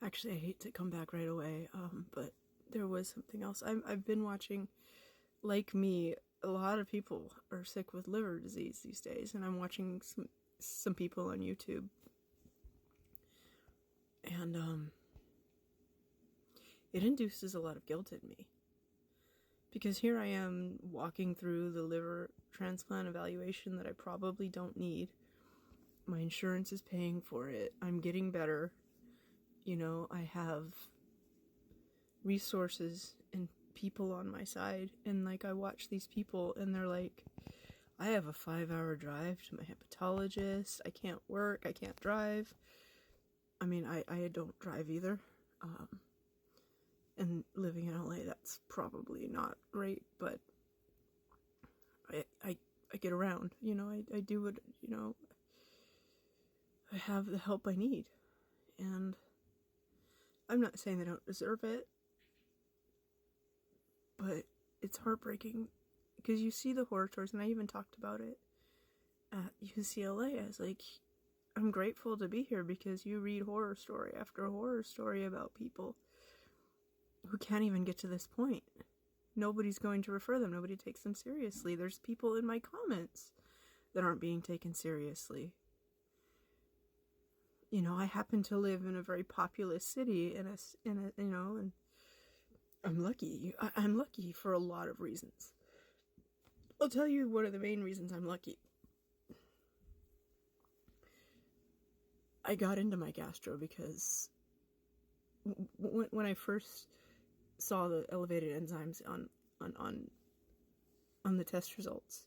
Actually, I hate to come back right away, but there was something else. I've been watching, like me, a lot of people are sick with liver disease these days, and I'm watching some people on YouTube, and it induces a lot of guilt in me. Because here I am walking through the liver transplant evaluation that I probably don't need. My insurance is paying for it. I'm getting better. You know, I have resources and people on my side. And like, I watch these people and they're like, I have a 5-hour drive to my hepatologist. I can't work. I can't drive. I mean, I don't drive either. And living in LA, that's probably not great, but I get around, you know, I do what, you know, I have the help I need. And I'm not saying they don't deserve it, but it's heartbreaking because you see the horror stories, and I even talked about it at UCLA. I was like, I'm grateful to be here because you read horror story after horror story about people who can't even get to this point. Nobody's going to refer them. Nobody takes them seriously. There's people in my comments that aren't being taken seriously. You know, I happen to live in a very populous city in a you know, and I'm lucky. I'm lucky for a lot of reasons. I'll tell you one of the main reasons I'm lucky. I got into my gastro because when I first saw the elevated enzymes on the test results,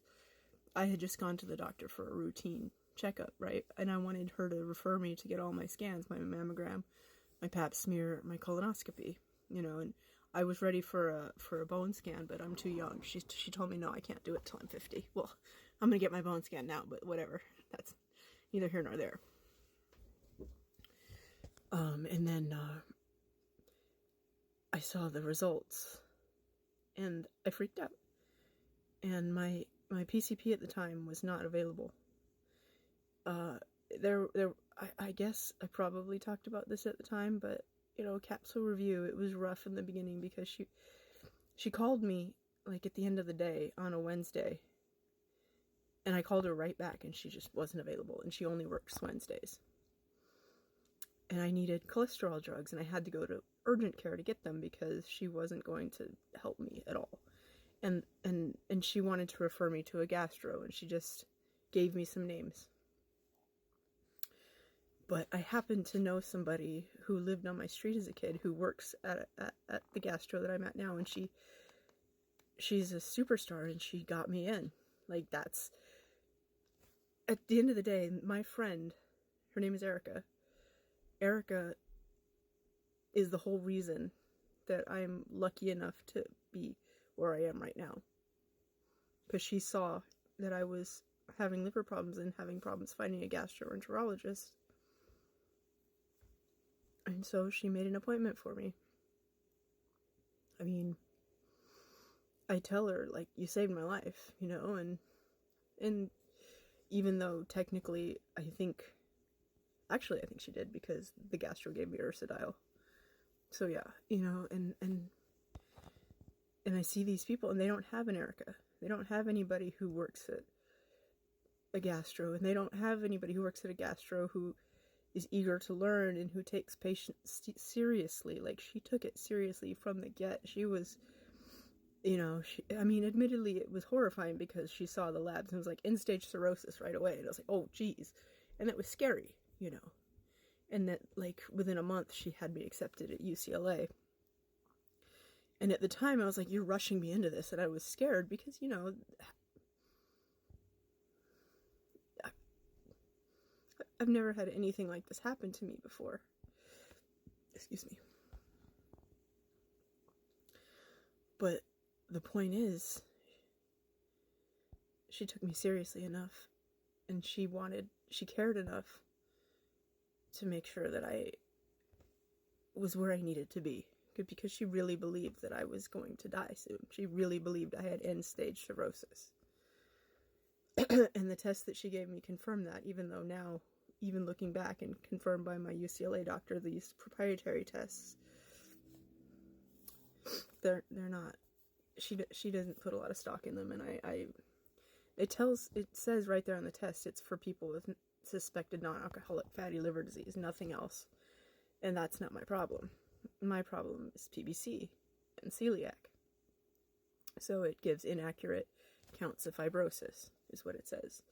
I had just gone to the doctor for a routine checkup, right? And I wanted her to refer me to get all my scans, my mammogram, my pap smear, my colonoscopy, you know, and I was ready for a bone scan, but I'm too young. She told me, no, I can't do it till I'm 50. Well, I'm gonna get my bone scan now, but whatever. That's neither here nor there. And then I saw the results, and I freaked out. And my PCP at the time was not available. I guess I probably talked about this at the time, but you know, Capsule Review, it was rough in the beginning because she called me like at the end of the day on a Wednesday, and I called her right back, and she just wasn't available, and she only works Wednesdays. And I needed cholesterol drugs, and I had to go to urgent care to get them because she wasn't going to help me at all. And she wanted to refer me to a gastro, and she just gave me some names. But I happened to know somebody who lived on my street as a kid who works at the gastro that I'm at now, and she's a superstar, and she got me in. Like, that's, at the end of the day, my friend, her name is Erica. Erica is the whole reason that I'm lucky enough to be where I am right now. Because she saw that I was having liver problems and having problems finding a gastroenterologist. And so she made an appointment for me. I mean, I tell her, like, you saved my life, you know, and even though technically I think she did, because the gastro gave me Ursodiol. So yeah, you know, and I see these people, and they don't have an Erica. They don't have anybody who works at a gastro, and they don't have anybody who works at a gastro who is eager to learn and who takes patients seriously. Like, she took it seriously from the get. She was, you know, I mean, admittedly, it was horrifying because she saw the labs and it was like end-stage cirrhosis right away. And I was like, oh, geez. And that was scary, you know. And that, like, within a month, she had me accepted at UCLA. And at the time, I was like, you're rushing me into this. And I was scared because, you know, I've never had anything like this happen to me before. Excuse me. But the point is, she took me seriously enough, and she cared enough to make sure that I was where I needed to be. Because she really believed that I was going to die soon. She really believed I had end-stage cirrhosis. And the test that she gave me confirmed that, even though now, even looking back and confirmed by my UCLA doctor, these proprietary tests, they're not, she doesn't put a lot of stock in them, and it says right there on the test, it's for people with suspected non-alcoholic fatty liver disease, nothing else. And that's not my problem. My problem is PBC and celiac. So it gives inaccurate counts of fibrosis, is what it says,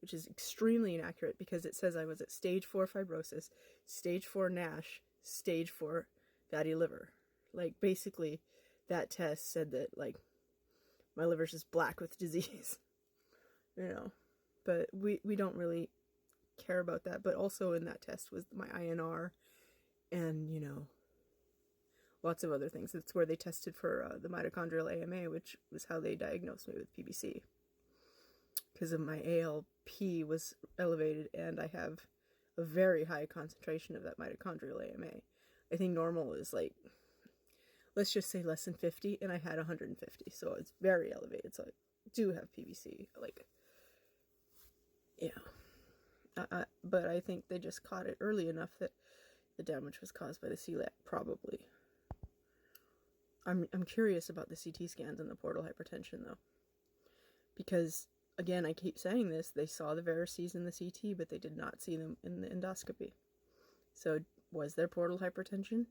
which is extremely inaccurate because it says I was at stage 4 fibrosis, stage 4 NASH, stage 4 fatty liver. Like, basically, that test said that, like, my liver's just black with disease, you know. But we don't really care about that. But also in that test was my INR and, you know, lots of other things. That's where they tested for the mitochondrial AMA, which was how they diagnosed me with PBC. Because of my ALP was elevated, and I have a very high concentration of that mitochondrial AMA. I think normal is like, let's just say less than 50, and I had 150, so it's very elevated. So I do have PBC, like, yeah. But I think they just caught it early enough that the damage was caused by the celiac, probably. I'm curious about the CT scans and the portal hypertension, though. Because, again, I keep saying this, they saw the varices in the CT, but they did not see them in the endoscopy. So, was there portal hypertension?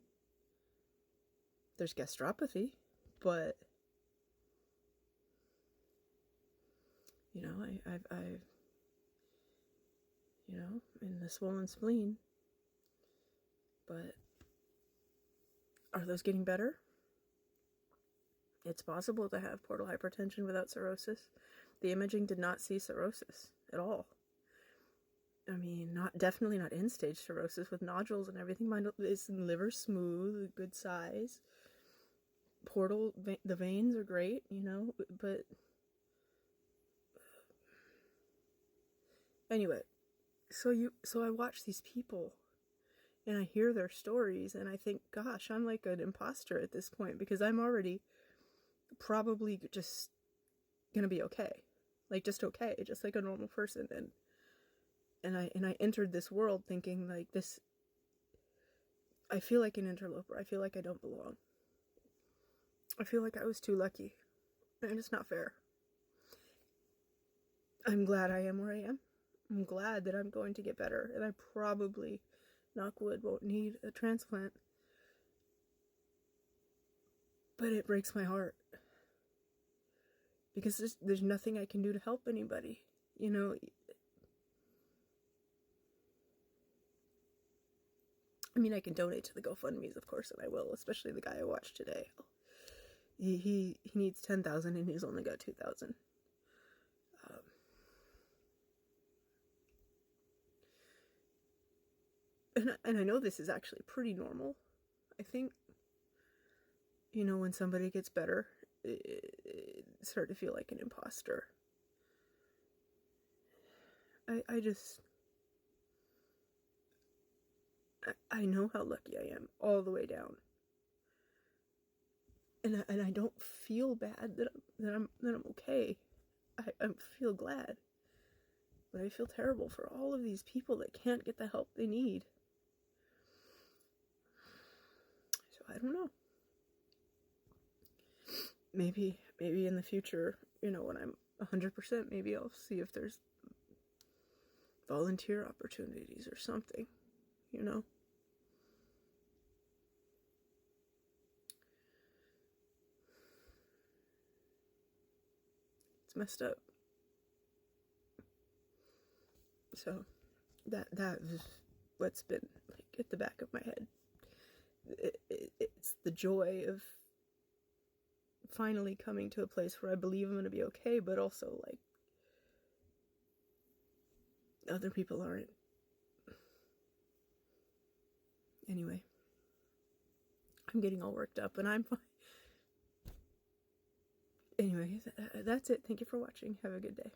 There's gastropathy, but, you know, I've you know, in the swollen spleen. But are those getting better? It's possible to have portal hypertension without cirrhosis. The imaging did not see cirrhosis at all. I mean, definitely not end-stage cirrhosis with nodules and everything. My liver smooth, good size. Portal, the veins are great, you know, but anyway, so I watch these people and I hear their stories and I think, gosh, I'm like an imposter at this point because I'm already probably just gonna be okay, like just okay, just like a normal person, and I entered this world thinking like this. I feel like an interloper. I feel like I don't belong. I feel like I was too lucky, and it's not fair. I'm glad I am where I am. I'm glad that I'm going to get better, and I probably, knock wood, won't need a transplant. But it breaks my heart. Because there's nothing I can do to help anybody, you know. I mean, I can donate to the GoFundMe's, of course, and I will, especially the guy I watched today. He needs 10,000 and he's only got 2,000. And I know this is actually pretty normal. I think, you know, when somebody gets better, it's hard to feel like an imposter. I know how lucky I am all the way down. And I don't feel bad that I'm okay. I feel glad. But I feel terrible for all of these people that can't get the help they need. So I don't know. Maybe in the future, you know, when I'm 100%, maybe I'll see if there's volunteer opportunities or something, you know. It's messed up. So that was what's been like at the back of my head. It's the joy of finally coming to a place where I believe I'm going to be okay, but also like other people aren't. Anyway, I'm getting all worked up and I'm fine. Anyway, that's it. Thank you for watching. Have a good day.